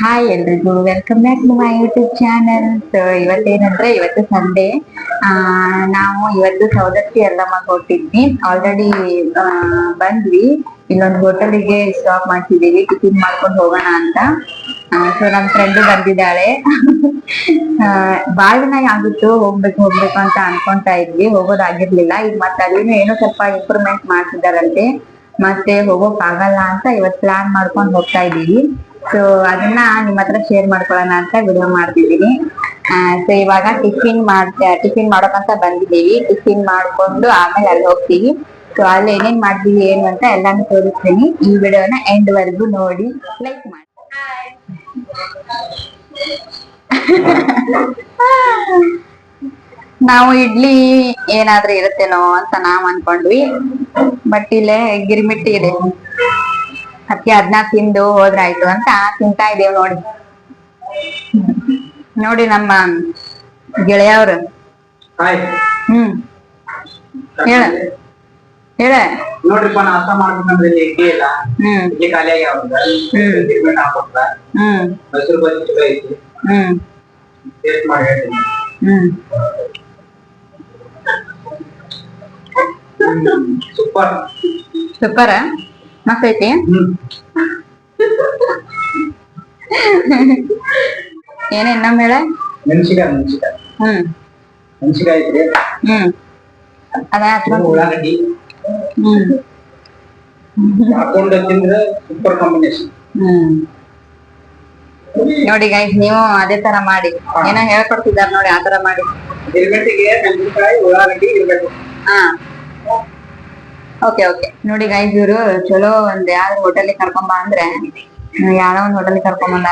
Hi ಎಲ್ರಿಗೂ welcome back to my YouTube channel. So ಇವತ್ತೇನಂದ್ರೆ ಇವತ್ತು ಸಂಡೇ. ನಾವು ಇವತ್ತು ಸೌದತ್ತಿ ಎಲ್ಲಮ್ಮ ಕೊಟ್ಟಿದ್ವಿ ಆಲ್ರೆಡಿ. ಬಂದ್ವಿ ಇನ್ನೊಂದು ಹೋಟೆಲಿಗೆ ಸ್ಟಾಪ್ ಮಾಡ್ತಿದ್ದೀವಿ ಟಿಫಿನ್ ಮಾಡ್ಕೊಂಡು ಹೋಗೋಣ ಅಂತ. ಸೊ ನಮ್ ಫ್ರೆಂಡ್ ಬಂದಿದ್ದಾಳೆ. ಬಾಳ ದಿನ ಆಗಿತ್ತು ಹೋಗ್ಬೇಕು ಅಂತ ಅನ್ಕೊಂತಾ ಇದ್ವಿ, ಹೋಗೋದಾಗಿರ್ಲಿಲ್ಲ. ಈಗ ಮತ್ತೆ ಅಲ್ಲಿನೂ ಏನೋ ಸ್ವಲ್ಪ ಇಂಪ್ರೂವ್ಮೆಂಟ್ ಮಾಡ್ತಿದಾರಂತೆ, ಮತ್ತೆ ಹೋಗೋಕ್ ಆಗಲ್ಲ ಅಂತ ಇವತ್ ಪ್ಲಾನ್ ಮಾಡ್ಕೊಂಡು ಹೋಗ್ತಾ ಇದೀವಿ. ಸೊ ಅದನ್ನ ನಿಮ್ ಹತ್ರ ಶೇರ್ ಮಾಡ್ಕೊಳ್ಳೋಣ ಅಂತ ವಿಡಿಯೋ ಮಾಡ್ತಿದ್ದೀನಿ. ಸೊ ಇವಾಗ ಟಿಫಿನ್ ಮಾಡೋಕಂತ ಬಂದಿದ್ದೀವಿ. ಟಿಫಿನ್ ಮಾಡ್ಕೊಂಡು ಆಮೇಲೆ ಅಲ್ಲಿ ಹೋಗ್ತೀವಿ. ಸೊ ಅಲ್ಲಿ ಏನೇನ್ ಮಾಡ್ತೀವಿ ಏನು ಅಂತ ಎಲ್ಲಾನು ತೋರಿಸ್ತೀನಿ. ಈ ವಿಡಿಯೋನ ಎಂಡ್ ವರೆಗೂ ನೋಡಿ, ಲೈಕ್ ಮಾಡಿ. ನಾವು ಇಡ್ಲಿ ಏನಾದ್ರೂ ಇರುತ್ತೇನೋ ಅಂತ ನಾವ್ ಅನ್ಕೊಂಡ್ವಿ, ಬಟ್ ಇಲ್ಲೇ ಗಿರಿಮಿಟ್ಟಿ ಇದೆ. ಅದಕ್ಕೆ ಅದನ್ನ ತಿಂದು ಹೋದ್ರಾಯ್ತು ಅಂತ ತಿಂತಾ ಇದೇವ್ ನೋಡಿ. ನೋಡಿ ನಮ್ಮ ಗೆಳೆಯವ್ರು. ಹ್ಮ್ ಹೇಳ ಹೇಳ. ನೋಡ್ರಿಪ್ಪ, ನಾಷ್ಟ ಮಾಡ್ಬೇಕಂದ್ರೆ ಇಲ್ಲಿ ಇಡ್ಲಿ ಇಲ್ಲ, ಇಡ್ಲಿ ಖಾಲಿ ಆಗ್ಯಾವ. ಗಿರ್ಮಿಟ್ ಹಾಕೊಟ್ರ, ಮೈಸೂರು ಬಜ್ಜಿ ಚಲೋ ಐತಿ, ಟೇಸ್ಟ್ ಮಾಡಿ ಹೇಳ್ತೀನಿ. ಸೂಪರ್ ಸೂಪರ್ ಮಸ್ತ್ ಐತಿ. ಏನೇ ಇನ್ನೊಮ್ಮೆ ಹೇಳ. ಮೆಣಸಿಕಾಯಿ ಮೆಣಸಿಕಾಯಿ ಐತ್ರಿ. ಉಳ್ಳಾಗಡ್ಡಿ ಹಾಕೊಂಡು ತಿಂದ್ರೆ ಸೂಪರ್ ಕಾಂಬಿನೇಷನ್. ನೋಡಿ ಗೈಸ್, ನೀವು ಅದೇ ತರ ಮಾಡಿ. ಏನೋ ಹೇಳ್ಕೊಡ್ತಿದಾರ ನೋಡಿ, ಆ ತರ ಮಾಡಿ. ಗಿರ್ಮಿಟ್ಟಿಗೆ ಮೆಣಸಿನಕಾಯಿ ಉಳ್ಳಾಗಡ್ಡಿ ಇರ್ಬೇಕು. ಓಕೆ ನೋಡಿ ಗೈಸ್, ಇವ್ರು ಚಲೋ ಒಂದ್ ಯಾವ್ದು ಹೋಟೆಲ್ ಕರ್ಕೊಂಬ ಅಂದ್ರೆ ಯಾರೋ ಒಂದ್ ಹೋಟೆಲ್ ಕರ್ಕೊಂಬಂದ.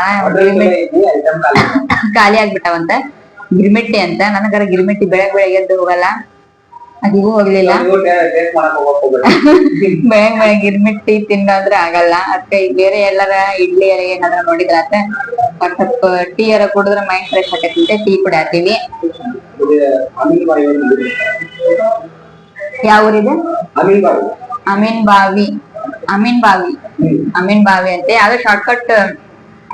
ಖಾಲಿ ಆಗ್ಬಿಟ್ಟವಂತ ಗಿರ್ಮಿಟ್ಟಿ ಅಂತ. ನನಗರ ಗಿರ್ಮಿಟ್ಟಿ ಬೆಳಗ್ಗೆ ಎದ್ದು ಹೋಗಲ್ಲ, ಅದಿಗೂ ಹೋಗ್ಲಿಲ್ಲ. ಬೆಳಗ್ಗೆ ಗಿರ್ಮಿಟ್ಟಿ ತಿನ್ನೋದ್ರೆ ಆಗಲ್ಲ. ಅದಕ್ಕೆ ಬೇರೆ ಎಲ್ಲಾರ ಇಡ್ಲಿ ಏನಾದ್ರ ನೋಡಿದ್ರ ಆತ. ಸ್ವಲ್ಪ ಟೀ ಯಾರ ಕುಡಿದ್ರೆ ಮೈಂಡ್ ಫ್ರೆಶ್ ಆಗತ್ತೆ. ಟೀ ಕುಡಿಯತ್ತೀವಿ. ಯಾವ ಊರಿದೆ? ಅಮೀನ್ ಬಾವಿ ಅಂತೆ. ಯಾವ್ದೋ ಶಾರ್ಟ್ಕಟ್,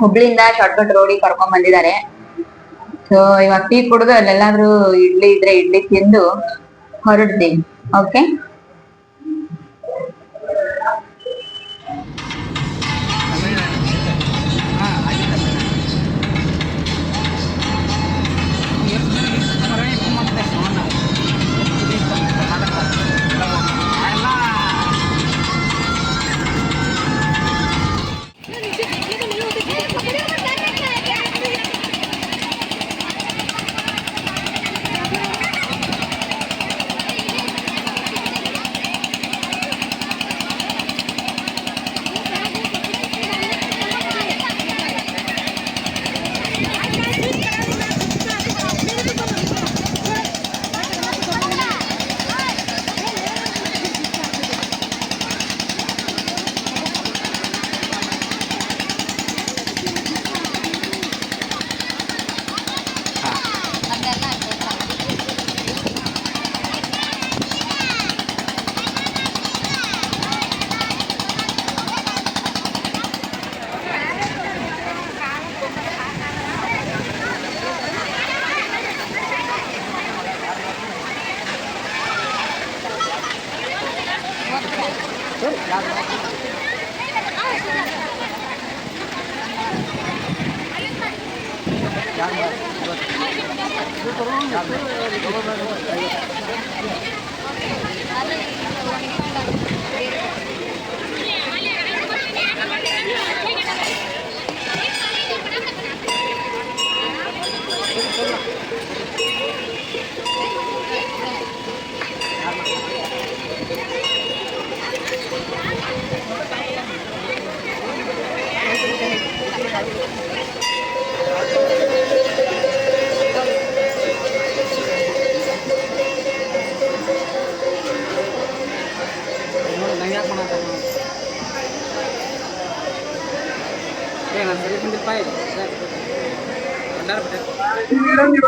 ಹುಬ್ಳಿಂದ ಶಾರ್ಟ್ಕಟ್ ರೋಡಿಗೆ ಕರ್ಕೊಂಡ್ ಬಂದಿದ್ದಾರೆ. ಸೊ ಇವಾಗ ಟೀ ಕುಡಿದು ಅಲ್ಲೆಲ್ಲಾದ್ರೂ ಇಡ್ಲಿ ಇದ್ರೆ ಇಡ್ಲಿ ತಿಂದು ಹೊರಡ್ತೀವಿ. ಓಕೆ,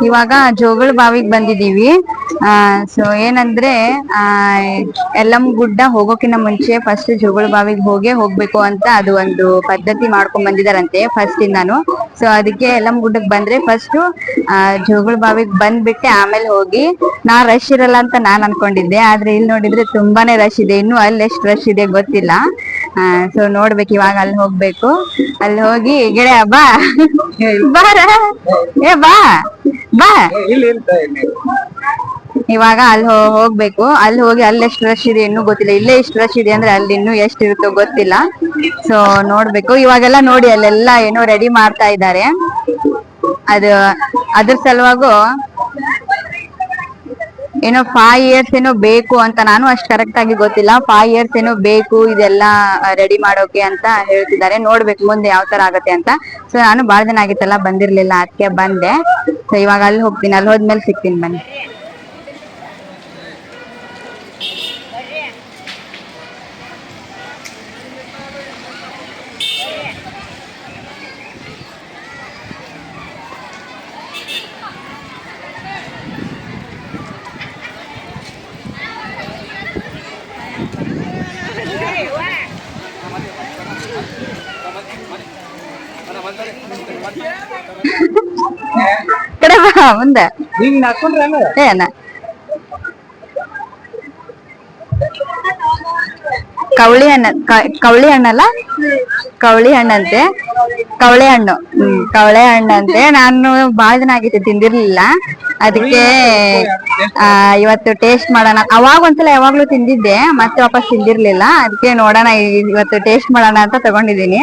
ಇವಾಗ ಜೋಗಳ ಬಾವಿಗೆ ಬಂದಿದೀವಿ. ಸೊ ಏನಂದ್ರೆ ಯಲ್ಲಮ್ಮ ಗುಡ್ಡ ಹೋಗೋಕಿನ ಮುಂಚೆ ಫಸ್ಟ್ ಜೋಗಳ ಬಾವಿಗೆ ಹೋಗ್ಬೇಕು ಅಂತ ಅದು ಒಂದು ಪದ್ಧತಿ ಮಾಡ್ಕೊಂಡ್ ಬಂದಿದಾರಂತೆ ಫಸ್ಟ್ ಇಂದಾನು. ಸೊ ಅದಕ್ಕೆ ಯಲ್ಲಮ್ಮ ಗುಡ್ಡಕ್ ಬಂದ್ರೆ ಫಸ್ಟ್ ಜೋಗಳ ಬಾವಿಗೆ ಬಂದ್ಬಿಟ್ಟೆ ಆಮೇಲೆ ಹೋಗಿ. ನಾ ರಶ್ ಇರಲ್ಲ ಅಂತ ನಾನ್ ಅನ್ಕೊಂಡಿದ್ದೆ, ಆದ್ರೆ ಇಲ್ಲಿ ನೋಡಿದ್ರೆ ತುಂಬಾನೇ ರಶ್ ಇದೆ. ಇನ್ನು ಅಲ್ಲಿ ಎಷ್ಟು ರಶ್ ಇದೆ ಗೊತ್ತಿಲ್ಲ. ಸೊ ನೋಡ್ಬೇಕು, ಇವಾಗ ಅಲ್ಲಿ ಹೋಗ್ಬೇಕು. ಅಲ್ಲಿ ಹೋಗಿ ಗೆಳೆಯ ಬಾ ಬಾರ ಬಾ ಬಾ. ಇವಾಗ ಅಲ್ಲಿ ಹೋಗ್ಬೇಕು. ಅಲ್ಲಿ ಹೋಗಿ ಅಲ್ಲಿ ಎಷ್ಟು ರಶ್ ಇದೆ ಇನ್ನೂ ಗೊತ್ತಿಲ್ಲ. ಇಲ್ಲೇ ಎಷ್ಟು ರಶ್ ಇದೆ ಅಂದ್ರೆ ಅಲ್ಲಿ ಇನ್ನೂ ಎಷ್ಟು ಇರುತ್ತೋ ಗೊತ್ತಿಲ್ಲ. ಸೊ ನೋಡ್ಬೇಕು. ಇವಾಗೆಲ್ಲ ನೋಡಿ ಅಲ್ಲೆಲ್ಲ ಏನೋ ರೆಡಿ ಮಾಡ್ತಾ ಇದ್ದಾರೆ. ಅದ್ರ ಸಲುವಾಗು ಏನೋ 5 years ಏನೋ ಬೇಕು ಅಂತ, ನಾನು ಅಷ್ಟು ಕರೆಕ್ಟ್ ಆಗಿ ಗೊತ್ತಿಲ್ಲ. 5 years ಏನೋ ಬೇಕು ಇದೆಲ್ಲ ರೆಡಿ ಮಾಡೋಕೆ ಅಂತ ಹೇಳ್ತಿದ್ದಾರೆ. ನೋಡ್ಬೇಕು ಮುಂದೆ ಯಾವ ತರ ಆಗತ್ತೆ ಅಂತ. ಸೊ ನಾನು ಬಾಳ ದಿನ ಆಗಿತ್ತಲ್ಲ ಬಂದಿರ್ಲಿಲ್ಲ, ಅದಕ್ಕೆ ಬಂದೆ. ಸೊ ಇವಾಗ ಅಲ್ಲಿ ಹೋಗ್ತೀನಿ, ಅಲ್ಲಿ ಹೋದ್ಮೇಲೆ ಸಿಗ್ತೀನಿ ಬನ್ನಿ. ಕಡೆ ಬಾ ಮುಂದೆ. ಏನ ಕವಳಿ ಹಣ್ಣಲ್ಲ, ಕವಳಿ ಹಣ್ಣಂತೆ, ಕವಳೆ ಹಣ್ಣು. ಕವಳೆ ಹಣ್ಣಂತೆ. ನಾನು ಬಾಳ ದಿನ ಆಗಿತ್ತು ತಿಂದಿರ್ಲಿಲ್ಲ, ಅದಕ್ಕೆ ಇವತ್ತು ಟೇಸ್ಟ್ ಮಾಡೋಣ. ಅವಾಗ ಒಂದ್ಸಲ ಯಾವಾಗ್ಲೂ ತಿಂದಿದ್ದೆ, ಮತ್ತೆ ವಾಪಸ್ ತಿಂದಿರ್ಲಿಲ್ಲ. ಅದಕ್ಕೆ ನೋಡೋಣ ಇವತ್ತು ಟೇಸ್ಟ್ ಮಾಡೋಣ ಅಂತ ತಗೊಂಡಿದೀನಿ.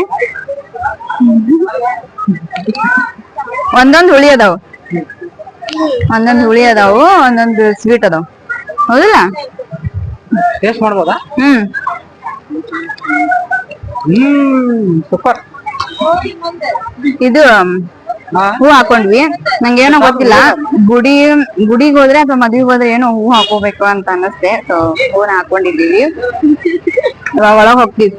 ಒಂದೊಂದು ಹುಳಿ ಅದಾವು, ಒಂದೊಂದು ಸ್ವೀಟ್ ಅದಾವ. ಹೌದಲ್ಲ? ಟೇಸ್ಟ್ ಮಾಡ್ಬೋದಾ? ಸೂಪರ್. ಇದು ಹೂ ಹಾಕೊಂಡ್ವಿ. ನಂಗೇನೋ ಗೊತ್ತಿಲ್ಲ, ಗುಡಿಗೆ ಹೋದ್ರೆ ಅಥವಾ ಮದ್ವಿಗೆ ಹೋದ್ರೆ ಏನೋ ಹೂ ಹಾಕೋಬೇಕು ಅಂತ ಅನ್ನಿಸ್ತೆ. ಸೊ ಹೂನ ಹಾಕೊಂಡಿದ್ದೀವಿ. ಇವಾಗ ಒಳಗ್ ಹೋಗ್ತೀವಿ.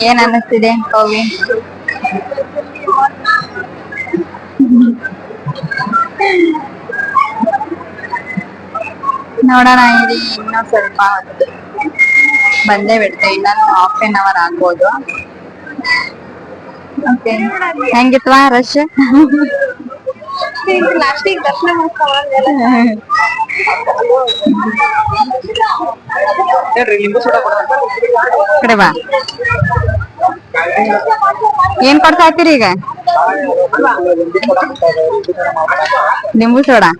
ಏನ್ ಅನ್ನಿಸ್ತಿದೆ ಕವಿ? ನೋಡೋಣ ಇರಿ, ಇನ್ನೂ ಸ್ವಲ್ಪ ಹೊತ್ತು ಬಂದೇ ಬಿಡ್ತೆ. ಇನ್ನೊಂದು 1/2 hour ಆಗ್ಬೋದು. ಓಕೆ, ಹೆಂಗಿತ್ವಾ ರಶ್? ಲಾಸ್ಟಿಗೆ ದರ್ಶನ ಕಡೆ ಬಾ. ಏನ್ ಕೊಡ್ತಾ ಇರ್ತೀರಿ ಈಗ? ಲಿಂಬು ಸೋಡಾ.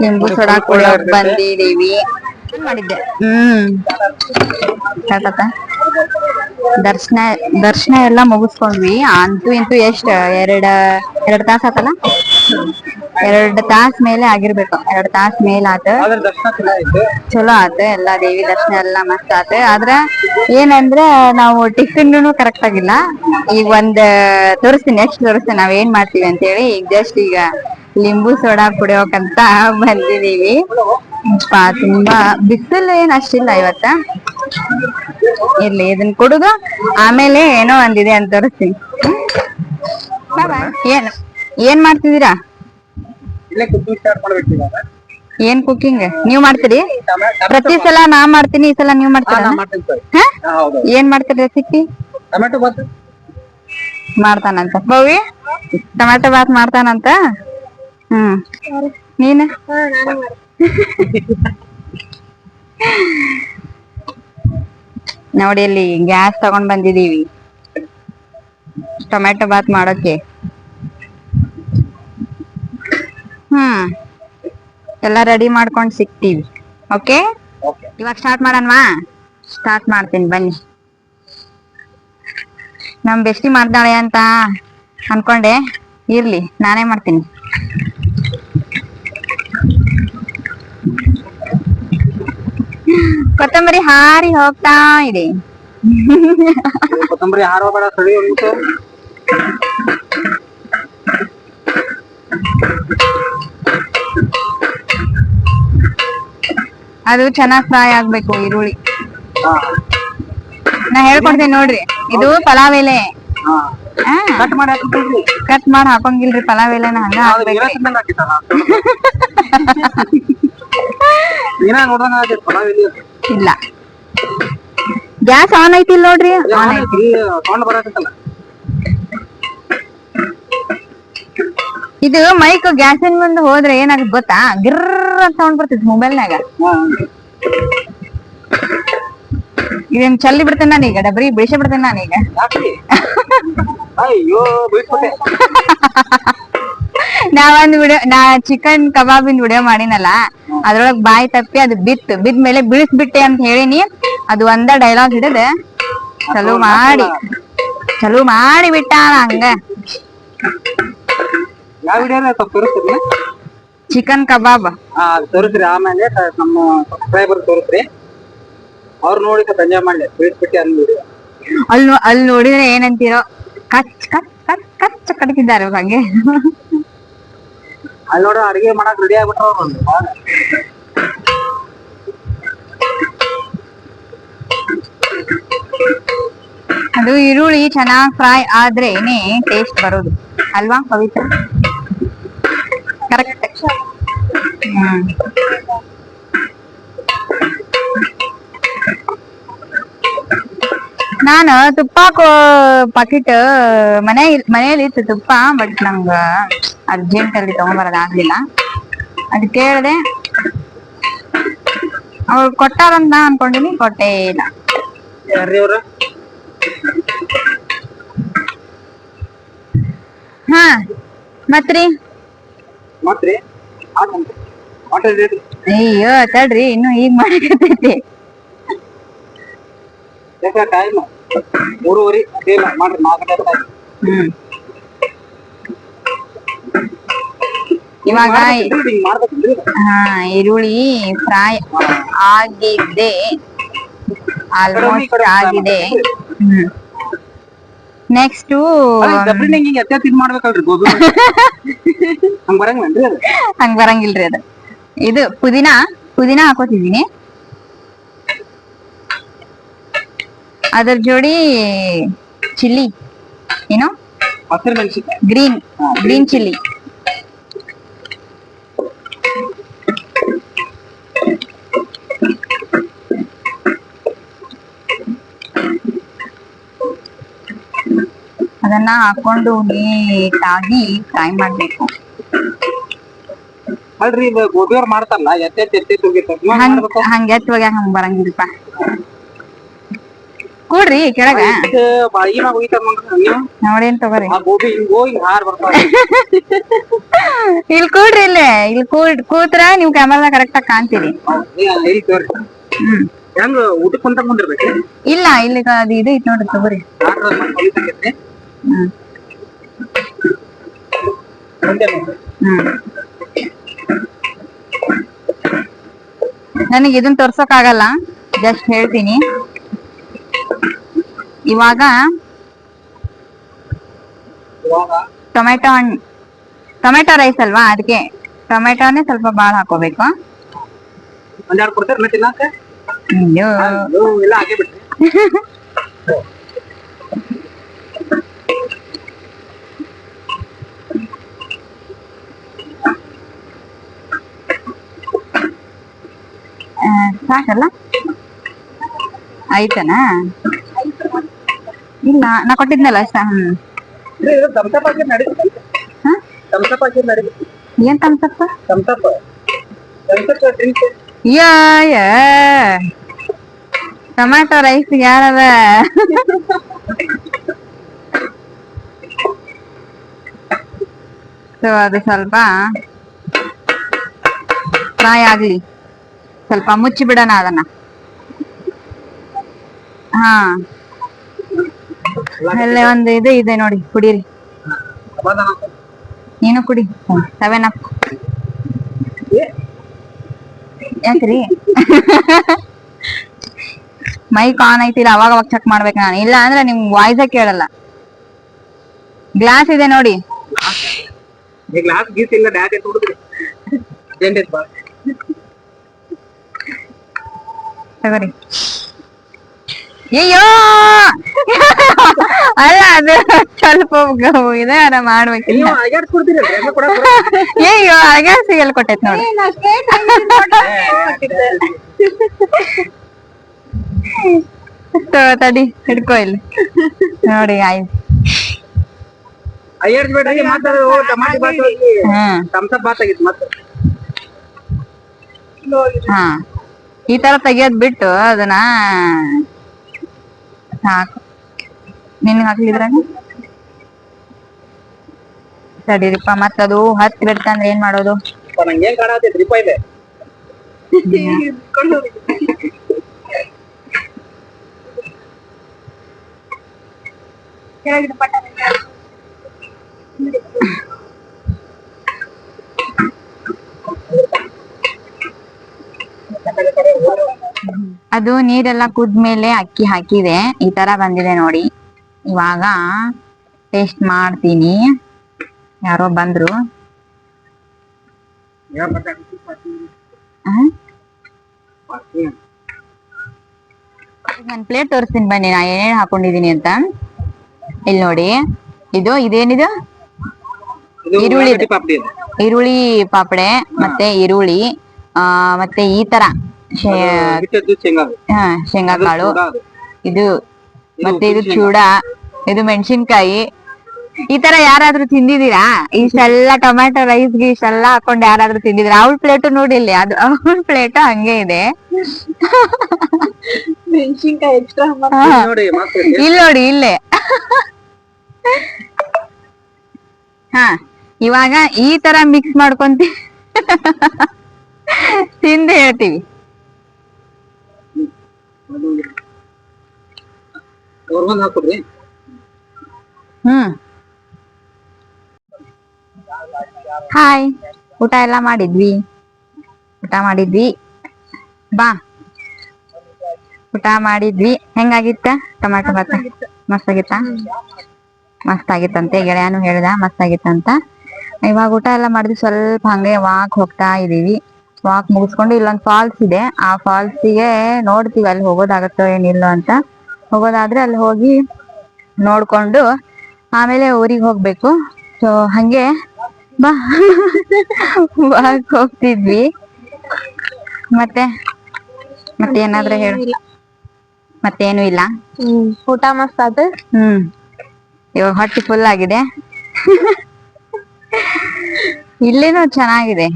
ಲಿಂಬು ಸೋಡಾ ಕುಡಿಯೋಕ್ ಬಂದಿದೀವಿ. ಮಾಡಿದ್ದೆ. ದರ್ಶನ ಎಲ್ಲ ಮುಗಿಸ್ಕೊಂಡ್ವಿ. ಅಂತೂ ಇಂತೂ ಎಷ್ಟ್ 2 ತಾಸ ಆತಲ್ಲ, 2 ತಾಸ ಮೇಲೆ ಆಗಿರ್ಬೇಕು. 2 ತಾಸ ಮೇಲ್ ಆತ. ಚಲೋ ಆತ. ಎಲ್ಲಾ ದೇವಿ ದರ್ಶನ ಎಲ್ಲಾ ಮಸ್ತ್ ಆತ. ಆದ್ರ ಏನಂದ್ರ ನಾವು ಟಿಫಿನ್ ಕರೆಕ್ಟ್ ಆಗಿಲ್ಲ. ಈಗ ತೋರಿಸ್ತೀನಿ, ನೆಕ್ಸ್ಟ್ ತೋರಿಸ್ತೀನಿ ನಾವ್ ಏನ್ ಮಾಡ್ತೀವಿ ಅಂತ ಹೇಳಿ. ಈಗ ಜಸ್ಟ್ ಈಗ ಲಿಂಬು ಸೋಡಾ ಕುಡಿಯೋಕಂತ ಬಂದಿದೀವಿ. ತುಂಬಾ ಬಿಸಿಲು ಏನ್ ಅಷ್ಟಿಲ್ಲ ಇವತ್ತ. ಇರ್ಲಿ, ಇದನ್ನ ಕುಡುದು ಆಮೇಲೆ ಏನೋ ಒಂದಿದೆ ಅಂತ ತೋರಿಸ್ತೀನಿ. ಏನ್ ಮಾಡ್ತಿದ್ದೀರಾ? ಏನ್ ಕುಕಿಂಗ್ ನೀವ್ ಮಾಡ್ತೀರಿ? ಪ್ರತಿ ಸಲ ನಾ ಮಾಡ್ತೀನಿ, ಈ ಸಲ ನೀವ್ ಮಾಡ್ತೀರಾ? ಏನ್ ಮಾಡ್ತೀರಿ ರೆಸಿಪಿ? ಮಾಡ್ತಾನಂತ ಭವಿ, ಟೊಮ್ಯಾಟೊ ಬಾತ್ ಮಾಡ್ತಾನಂತ. ನೀನ್ ನೋಡಿ, ಅಲ್ಲಿ ಗ್ಯಾಸ್ ತಗೊಂಡ್ ಬಂದಿದೀವಿ ಟೊಮ್ಯಾಟೊ ಬಾತ್ ಮಾಡೋಕೆ. ಹ್ಮ್ ಎಲ್ಲ ರೆಡಿ ಮಾಡ್ಕೊಂಡ್ ಸಿಗ್ತೀವಿ. ಓಕೆ, ಇವಾಗ ಸ್ಟಾರ್ಟ್ ಮಾಡನ್ವಾ? ಸ್ಟಾರ್ಟ್ ಮಾಡ್ತೀನಿ ಬನ್ನಿ. ನಮ್ ಬೆಸ್ಟಿ ಮಾಡ್ದಾಳೆ ಅಂತ ಅನ್ಕೊಂಡೆ, ಇರ್ಲಿ ನಾನೇ ಮಾಡ್ತೀನಿ. ಕೊತ್ತಂಬರಿ ಹಾರಿ ಹೋಗ್ತಾ ಇದೆ. ಕೊತ್ತಂಬರಿ ಹಾರೋಬೇಡ, ಸರಿ ಹೋಗ್ಬಿಟ್ಟು. ಅದು ಚೆನ್ನಾಗ್ ಫ್ರೈ ಆಗ್ಬೇಕು ಈರುಳ್ಳಿ. ನಾ ಹೇಳ್ಕೊಡ್ತೀನಿ ನೋಡ್ರಿ, ಇದು ಪಲಾವ್ ಎಲೆ. ಕಟ್ ಮಾಡಿ ಹಾಕ್ಬಿಟ್ರಿ. ಕಟ್ ಮಾಡಿ ಹಾಕೊಂಗಿಲ್ರಿ, ಪಲಾವ್ ಎಲೆನ ಹಂಗ ಹಾಕ್ಬೇಕ್ರಿ. ಇಲ್ಲ, ಗ್ಯಾಸ್ ಆನ್ ಐತಿಲ್ ನೋಡ್ರಿ. ಆನ್ ಐತಿ. ಇದು ಮೈಕ್ ಗ್ಯಾಸಿನ ಮುಂದೆ ಹೋದ್ರೆ ಏನಾಗುತ್ತೆ ಗೊತ್ತಾ? ಗಿರ್ರ ಅಂತ ಸೌಂಡ್ ಬರ್ತೈತಿ ಮೊಬೈಲ್ನಾಗ. ಇದನ್ ಚಲ್ಲಿ ಬಿಡ್ತೇನೆ ನಾನೀಗ, ಡಬ್ರಿ ಬಿಡಿಸಿ ಬಿಡ್ತೇನೆ ನಾನೀಗ. ನಾವೊಂದು ವಿಡಿಯೋ, ಚಿಕನ್ ಕಬಾಬಿನ್ ವಿಡಿಯೋ ಮಾಡಿನಲ್ಲ, ಅದ್ರೊಳಗ್ ಬಾಯಿ ತಪ್ಪಿ ಅದು ಬಿದ್ದ ಮೇಲೆ ಬಿಡಿಸ್ಬಿಟ್ಟೆ ಅಂತ ಹೇಳಿನಿ. ಅದು ಒಂದ ಡೈಲಾಗ್ ಹಿಡಿದ ಚಲೋ ಮಾಡಿ ಬಿಟ್ಟ ಹಂಗ. ಯಾವ ವಿಡಿಯೋ ತೋರಿಸ್ತೀರಿ? ಚಿಕನ್ ಕಬಾಬ್ ತೋರಿಸ್ರಿ, ಆಮೇಲೆ ನಮ್ಮ ಸಬ್ಸ್ಕ್ರೈಬರ್ ತೋರಿಸ್ರಿ, ಅವ್ರು ನೋಡಿ ಎಂಜಾಯ್ ಮಾಡ್ಲಿ. ಬಿಡಿಸ್ಬಿಟ್ಟು ಅಲ್ಲಿ ನೋಡಿದ್ರೆ ಏನಂತೀರೋ, ಕಚ್ ಕಚ್ ಕಚ್ ಕಚ್ ಕಟ್ತಿದ್ದಾರೆ ಹಂಗೆ. ಅಲ್ಲಿ ನೋಡ್ರ ಅಡಿಗೆ ಮಾಡಕ್ ರೆಡಿ ಆಗ್ಬಿಟ್ರ. ಅದು ಈರುಳ್ಳಿ ಚೆನ್ನಾಗ್ ಫ್ರೈ ಆದ್ರೇನೆ ಟೇಸ್ಟ್ ಬರೋದು ಅಲ್ವಾ ಪವಿತ್ರ? ಕರೆಕ್ಟ್. ನಾನು ತುಪ್ಪ ಪಾಕಿಟ್ ಮನೇಲಿ ಇತ್ತು ತುಪ್ಪ, ಬಟ್ ನಂಗ ಅರ್ಜೆಂಟ್ ಅಲ್ಲಿ ತಗೊಂಬರೋದಾಗ್ಲಿಲ್ಲ. ಅದ್ ಕೇಳ್ದೆ, ಅವ್ರು ಕೊಟ್ಟಾರಂತ ಅನ್ಕೊಂಡಿನಿ, ಕೊಟ್ಟೇ ಇಲ್ಲ. ಹಾ ಮತ್ರಿ ಅಯ್ಯೋ ತಡ್ರಿ, ಇನ್ನು ಈಗ ಮಾಡಕತ್ತೈತಿ. ಇವಾಗ ಈರುಳ್ಳಿ ಫ್ರೈ ಆಗಿದೆ, ಆಲ್ಮೋಸ್ಟ್ ಆಗಿದೆ. ನೆಕ್ಸ್ಟ್ ಹಂಗ ಬರಂಗಿಲ್ರಿ ಅದು. ಇದು ಪುದೀನಾ ಹಾಕೋತಿದೀನಿ. ಅದ್ರ ಜೋಡಿ ಚಿಲ್ಲಿ, ಏನು ಗ್ರೀನ್ ಚಿಲ್ಲಿ. ಅದನ್ನ ಹಾಕೊಂಡು ನೀಟಾಗಿ ಫ್ರೈ ಮಾಡ್ಬೇಕು. ಅಲ್ರಿ, ಗೋಬಿಯವ್ರು ಮಾಡ್ತಾರಲ್ಲ, ಹಂಗ ಎತ್ತುವಾಗ ಹಂಗ ಬರಂಗಿಲ್ಪ. ಕೂಡ್ರಿ ಕೆಳಗ ನೋಡೇನ್ ತಗೋರಿ. ಇಲ್ಲಿ ಕೂಡ್ರಿ, ಇಲ್ಲಿ ಕೂತ್ರ ನೀವ್ ಕ್ಯಾಮರಾದಾಗ ಕರೆಕ್ಟ್ ಆಗಿ ಕಾಣ್ತೀರಿ. ಇಲ್ಲ, ಇಲ್ಲಿ ಅದು ಇದು ಐತ್ ನೋಡ್ರಿ, ತಗೋರಿ. ನನಗೆ ಇದನ್ನ ತೋರ್ಸಕ್ ಆಗಲ್ಲ, ಜಸ್ಟ್ ಹೇಳ್ತೀನಿ. ಇವಾಗ ಟೊಮೆಟೊ ರೈಸ್ ಅಲ್ವಾ, ಅದಕ್ಕೆ ಟೊಮೆಟೊನೇ ಸ್ವಲ್ಪ ಬಾಳ ಹಾಕೋಬೇಕು. ಸಾಕಲ್ಲ, ಆಯ್ತನಾ? ಇಲ್ಲ, ನಾ ಕೊಟ್ಟಿದ್ನಲ್ಲ ಅಷ್ಟ. ಏನ್ ತಮ್ಸಪ್ಪ? ಟೊಮ್ಯಾಟೊ ರೈಸ್ ಯಾರದ? ಸೊ ಅದು ಸ್ವಲ್ಪ ಫ್ರೈ ಆಗ್ಲಿ, ಸ್ವಲ್ಪ ಮುಚ್ಚಿ ಬಿಡೋಣ ಅದನ್ನ. ಹಾ, ಅಲ್ಲೇ ಒಂದು ಇದು ಇದೆ ನೋಡಿ, ಕುಡೀರಿ. ನೀನು ಕುಡಿ 7 ಅಪ್. ಯಾಕ್ರಿ ಮೈಕ್ ಆನ್ ಐತಿಲ್ಲ, ಅವಾಗ ಚೆಕ್ ಮಾಡ್ಬೇಕು ನಾನು, ಇಲ್ಲ ಅಂದ್ರೆ ನಿಮ್ ವಾಯ್ಸೇ ಕೇಳಲ್ಲ. ಗ್ಲಾಸ್ ಇದೆ ನೋಡಿ. ಗ್ಲಾಸ್ ಗೀಸ್ ಇಲ್ಲ, ತಗೋರಿ. ಅಯ್ಯೋ ಅಲ್ಲ, ಅದು ಸ್ವಲ್ಪ ಇದಾರ ಮಾಡ್ಬೇಕಿಲ್ಲ. ಅಯ್ಯೋ ಅಗ್ಯಾಸ್ ಎಲ್ಲಿ ಕೊಟ್ಟೈತ್ ನೋಡಿ. ತಡಿ ಹಿಡ್ಕೊ ಇಲ್ಲಿ ನೋಡಿ. ಆಯ್ತು, ಹಾ, ಈ ತರ ತೆಗಿಯೋದ್ ಬಿಟ್ಟು ಅದನ್ನ ಸಾಕು. ನಿನ್ಗೆ ಹಾಕ್ಲಿದ್ರಾಗ ತಡೀರಿಪ್ಪ, ಮತ್ತದು ಹತ್ತಿ ಬಿಡ್ತಂದ್ರೆ ಏನ್ ಮಾಡೋದು? ಅದು ನೀರೆಲ್ಲ ಕುದ್ಮೇಲೆ ಅಕ್ಕಿ ಹಾಕಿದೆ, ಈ ತರ ಬಂದಿದೆ ನೋಡಿ. ಇವಾಗ ಟೇಸ್ಟ್ ಮಾಡ್ತೀನಿ. ಯಾರೋ ಬಂದ್ರು. ನಾನು ಪ್ಲೇಟ್ ತೋರಿಸ್ತೀನಿ ಬನ್ನಿ, ನಾ ಏನೇನ್ ಹಾಕೊಂಡಿದೀನಿ ಅಂತ. ಇಲ್ಲಿ ನೋಡಿ, ಇದೇನಿದು? ಈರುಳ್ಳಿ ಪಾಪಡೆ, ಮತ್ತೆ ಈರುಳ್ಳಿ, ಮತ್ತೆ ಈ ತರ ಶೇಂಗಾ ಕಾಳು, ಇದು ಮತ್ತೆ ಇದು ಚೂಡ, ಇದು ಮೆಣಸಿನ್ಕಾಯಿ. ಈ ತರ ಯಾರಾದ್ರೂ ತಿಂದಿದ್ದೀರಾ? ಇಷ್ಟೆಲ್ಲ ಟೊಮ್ಯಾಟೊ ರೈಸ್ಗೆ ಇಷ್ಟೆಲ್ಲ ಹಾಕೊಂಡು ಯಾರಾದ್ರೂ ತಿಂದಿದ್ದೀರಾ? ಅವಳ ಪ್ಲೇಟ್ ನೋಡಿ ಇಲ್ಲಿ, ಅದು ಅವಳ ಪ್ಲೇಟ್ ಹಂಗೆ ಇದೆ. ಮೆಣಸಿನ್ಕಾಯಿ ಎಕ್ಸ್ಟ್ರಾ ಇಲ್ಲಿ ನೋಡಿ, ಇಲ್ಲೇ. ಹಾ, ಇವಾಗ ಈ ತರ ಮಿಕ್ಸ್ ಮಾಡ್ಕೊಂತ ತಿಂದು ಹೇಳ್ತೀವಿ. ಹಾಯ್, ಊಟ ಎಲ್ಲ ಮಾಡಿದ್ವಿ. ಬಾ, ಊಟ ಮಾಡಿದ್ವಿ. ಹೆಂಗಾಗಿತ್ತ ಟೊಮ್ಯಾಟೊ ಭಾತ? ಮಸ್ತ್ ಆಗಿತ್ತ? ಮಸ್ತ್ ಆಗಿತ್ತಂತೆ, ಗೆಳೆಯನು ಹೇಳ್ದ ಮಸ್ತ್ ಆಗಿತ್ತಂತ. ಇವಾಗ ಊಟ ಎಲ್ಲ ಮಾಡಿದ್ವಿ, ಸ್ವಲ್ಪ ಹಂಗೆ ವಾಕ್ ಹೋಗ್ತಾ ಇದೀವಿ. ವಾಕ್ ಮುಗಿಸ್ಕೊಂಡು ಇಲ್ಲೊಂದು ಫಾಲ್ಸ್ ಇದೆ, ಆ ಫಾಲ್ಸಿಗೆ ನೋಡ್ತೀವಿ ಅಲ್ಲಿ ಹೋಗೋದಾಗತ್ತೋ ಏನಿಲ್ಲ ಅಂತ. ಹೋಗೋದಾದ್ರೆ ಅಲ್ಲಿ ಹೋಗಿ ನೋಡ್ಕೊಂಡು ಆಮೇಲೆ ಊರಿಗೆ ಹೋಗ್ಬೇಕು. ಸೊ ಹಂಗೆ ಬಾ ವಾಕ್ ಹೋಗ್ತಿದ್ವಿ. ಮತ್ತೆ ಏನಾದ್ರೂ ಹೇಳು. ಮತ್ತೇನು ಇಲ್ಲ. ಊಟ ಮಸ್ತ್ ಆತ. ಇವಾಗ ಹೊಟ್ಟೆ ಫುಲ್ ಆಗಿದೆ. ಇಲ್ಲಿನೂ ಚೆನ್ನಾಗಿದೆ,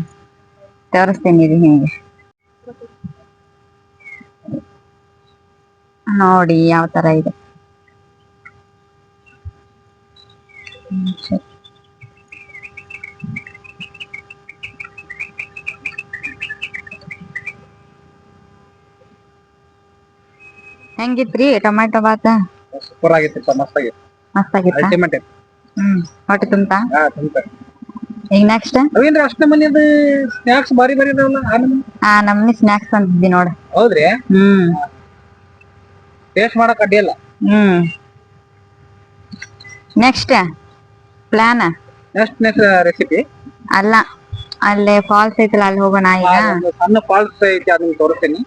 ತೋರಿಸ್ತೀನಿ ನಿಮಗೆ. ನೋಡಿ ಯಾವ ತರ ಇದೆ. ಹೆಂಗಿತ್ರಿ ಟೊಮ್ಯಾಟೊ ಭಾತ? ಸೂಪರ್ ಆಗಿತ್ತು, ಮಸ್ತ್ ಆಗಿತ್ತು. ಮಸ್ತ್ ಆಗಿತ್ತ? ಹೊಟ್ಟೆ ತುಂಬ್ತಾ? ಈಗ ನೆಕ್ಸ್ಟ್ ಅಷ್ಟೇ ಮನೆಯದು ಸ್ನಾಕ್ಸ್ ಬಾರಿ ಇದಾವಲ್ಲ, ನಮ್ನಿ ಸ್ನಾಕ್ಸ್ ಅಂತಿದ್ದಿ ನೋಡ. ಹೌದ್ರಿ? ಟೇಸ್ಟ್ ಮಾಡಕ್ ಅಡ್ಡಿಯಲ್ಲ. ನೆಕ್ಸ್ಟ್ ಪ್ಲಾನ್, ನೆಕ್ಸ್ಟ್ ರೆಸಿಪಿ ಅಲ್ಲ, ಅಲ್ಲೇ ಫಾಲ್ಸ್ ಐತಲ್ಲ, ಅಲ್ಲಿ ಹೋಗೋಣ ಈಗ. ಸಣ್ಣ ಫಾಲ್ಸ್ ಐತಿ, ಅದನ್ನ ತೋರಿಸ್ತೀನಿ.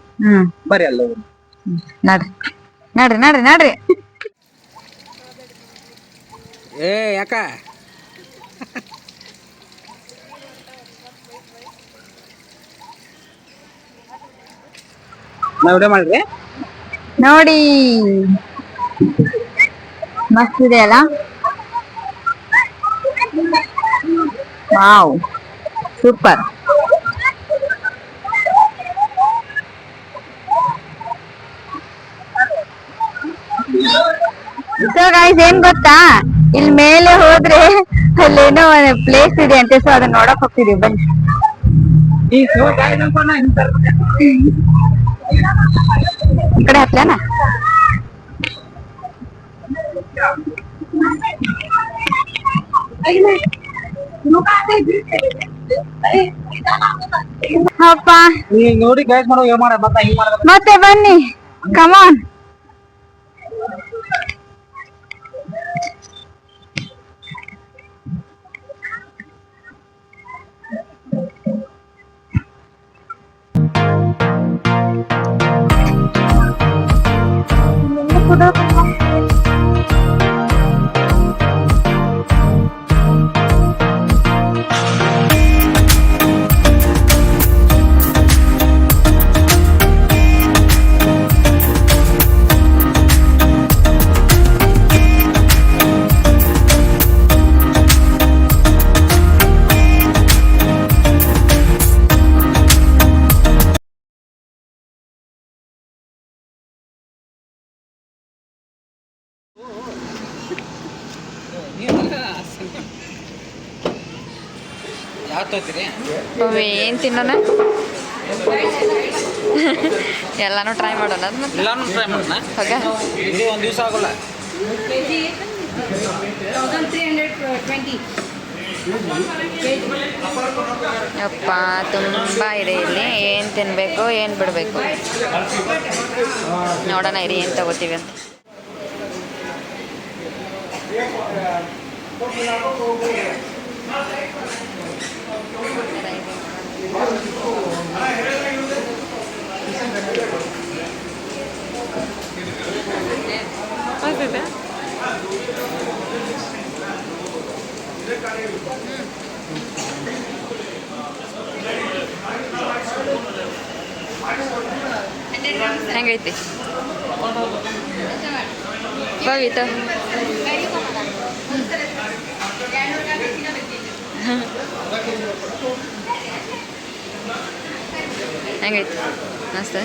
ಬರ್ರಿ ಅಲ್ಲಿ ಹೋಗೋಣ. ನಡ್ರಿ. ಏ ಯಾಕ ವಿಡಿಯೋ ಮಾಡ್ರಿ ನೋಡಿ, ಮಸ್ತ್ ಇದೆ ಅಲ್ಲ? Wow, super. ಸೊ ಗೈಸ್, ಏನ್ ಗೊತ್ತಾ, ಇಲ್ಲಿ ಮೇಲೆ ಹೋದ್ರೆ ಅಲ್ಲೇನೋ ಪ್ಲೇಸ್ ಇದೆ ಅಂತೆ. ಸೊ ಅದನ್ನ ನೋಡಕ್ ಹೋಗ್ತಿದೀವಿ, ಬನ್ನಿ. ಈ ಗಾಡಿ ನಂಬ್ಕೊಂಡ ಈ ಕಡೆ ಹತ್ಲಾನ ಅಪ್ಪ ಈಗ ನೋಡಿ ಗೈಸ್ ಮಾಡೋ ಏನ್ ಮಾಡ ಮತ್ತೆ ಹಿಂಗ್ ಮಾಡ ಮತ್ತೆ ಬನ್ನಿ ಕಮಾನ್ ಯಾವ ತಗೋತೀರಿ ಏನ್ ತಿನ್ನೋಣ ಎಲ್ಲಾನು ಟ್ರೈ ಮಾಡೋಣ ಅದ್ ಮತ್ತೆ ಎಲ್ಲಾನು ಟ್ರೈ ಮಾಡೋಣ ಹೋಗ ಇಡೀ ಒಂದ್ ದಿವಸ ಆಗೋಲ್ಲ ಯಪ್ಪ ತುಂಬಾ ಇದೆ ಇಲ್ಲಿ ಏನ್ ತಿನ್ಬೇಕು ಏನ್ ಬಿಡ್ಬೇಕು ನೋಡೋಣ ಇರಿ ಏನ್ ತಗೋತೀವಿ ಅಂತ ಹೆಂಗೈತಿ ಕವಿತ ಹೆಂಗೈತಿ ಮಸ್ತ್